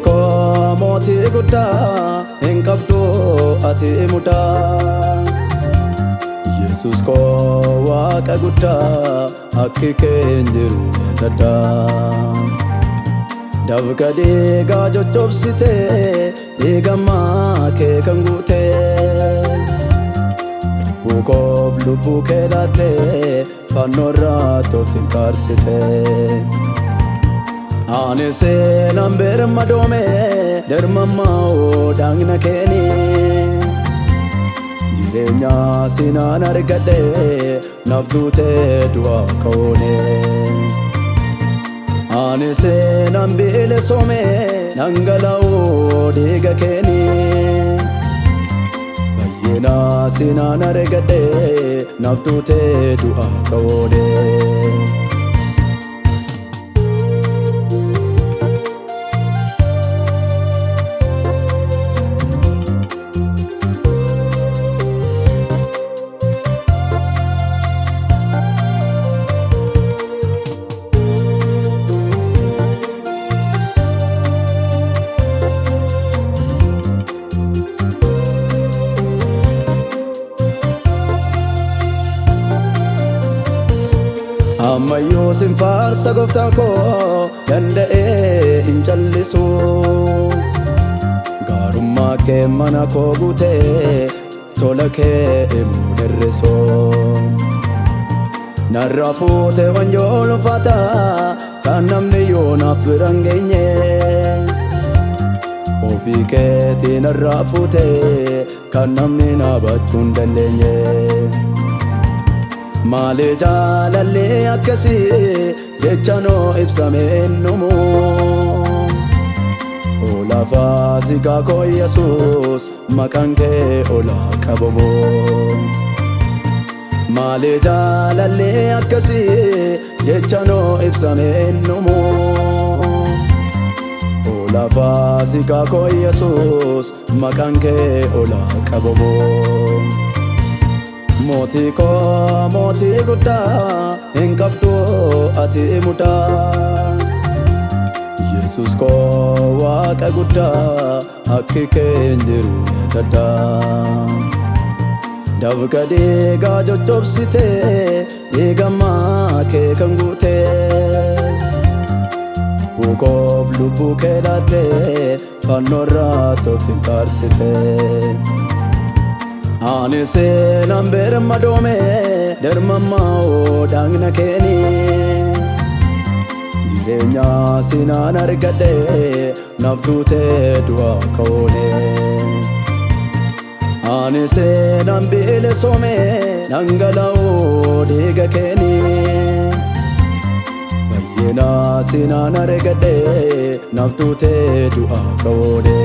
Moti gudda hin qabdu ati muda Yesus ko Waaqa gudda akki keen jiru dadda Dabga deega jochobsite deegamma kee kan guute Lubbuukoof lubbuu kee laatte fannoorraa tooftiin kaarsite Ani seenaan birmadoome dermammaa daangna keeni Jireenya sinaan argadhe naaf duutee du'aa ka'oone Ani seenaan bilisome dhangala'oo dhiiga keeni Baay'ina sinaan argadhe naaf duutee du'aa ka'oone Ammayyuu sin faarsa gooftaa koo danda'ee hin callisu Gaarummaa kee mana koo guutee tola kee himuu dirrisu Narraa fuutee wanjoo ulfaata kan namni yoo naaf bira hin geenye Ofii keetii narraa fuutee kan namni na baachuu hin dandeenye Maali jaalallee akkasii jecha noo ibsameen numu Olaafaa sigaa koo Yesuus maqaan kee olaa qabamu Maali jaalallee akkasii jecha noo ibsameen numu Olaafaa sigaa koo Yesuus maqaan kee olaa qabamu Moti gudda hin qabdu ati muda Yesus ko Waaqa gudda akki keen jiru dadda Dabga deega jochobsite deegamma kee kan guute Lubbuukoof lubbuu kee laatte fannoorraa tooftiin kaarsite Ani seenaan birmadoome dermammaa daangna keeni Jireenya sinaan argadhe naaf duutee du'aa ka'oone Ani seenaan bilisome dhangala'oo dhiiga keeni Baay'ina sinaan argadhe naaf duutee du'aa ka'oone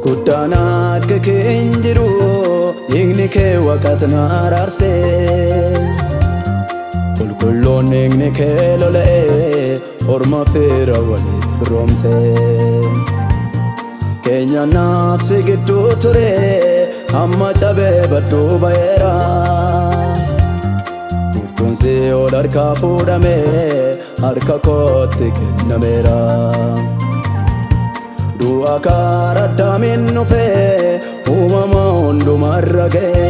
Guddaan akka keen jiru dhiigni kee waqat na araarse Qulqulluun dhiigni kee lola'e orma fira waliif firoomse Keenya naaf si gidduu ture amma cabee badduu ba'eera Furtuun si ol harkaa fuudhame harka kootti kennameera Du'a karaa Addaamiin dhufe uumama hundumarra ga'e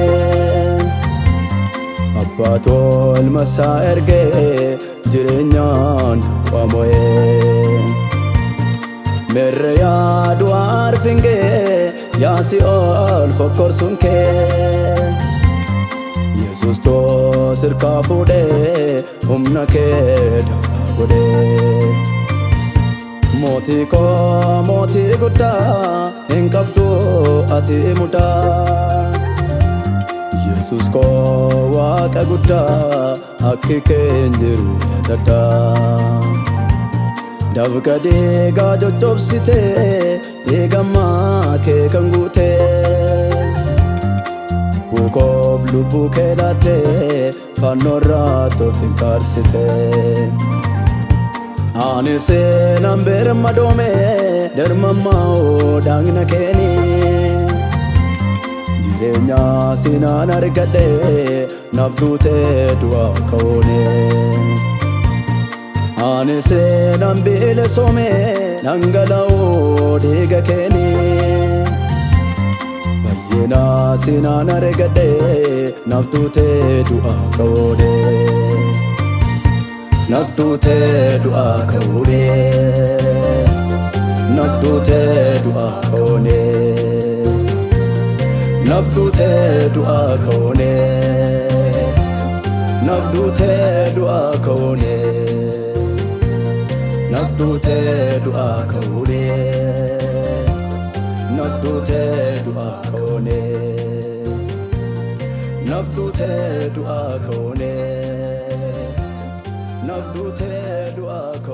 Abbaatu ilma isaa ergee jireenyaan du'a mo'ee Merre yaa du'a arfingee yaa si'ool fokkorsuun kee Yesus too sirkaa fuudhee humna kee dafaa godhee Moti gudda hin qabdu ati muda Yesus ko Waaqa gudda akki keen jiru dadda Dabga deega jochobsite deegamma kee kan guute Lubbuukoof lubbuu kee laatte fannoorraa tooftiin kaarsite Ani seenaan birmadoome darmammaa'oo daangna keeni jireenya sinaan argadhe naaf duutee du'aa ka'oone ani seenaan bilisome dhangala'oo dhiiga keeni baay'ina sinaan argadhe naaf duutee du'aa ka'oone naaf duutee du'aa ka'oone naaf duutee du'aa ka'oone naaf duutee du'aa ka'oone naaf duutee du'aa ka'oone naaf duutee du'aa ka'oone naaf duutee du'aa ka'oone naaf duutee du'aa ka'oone naaf duutee du'aa ka'oone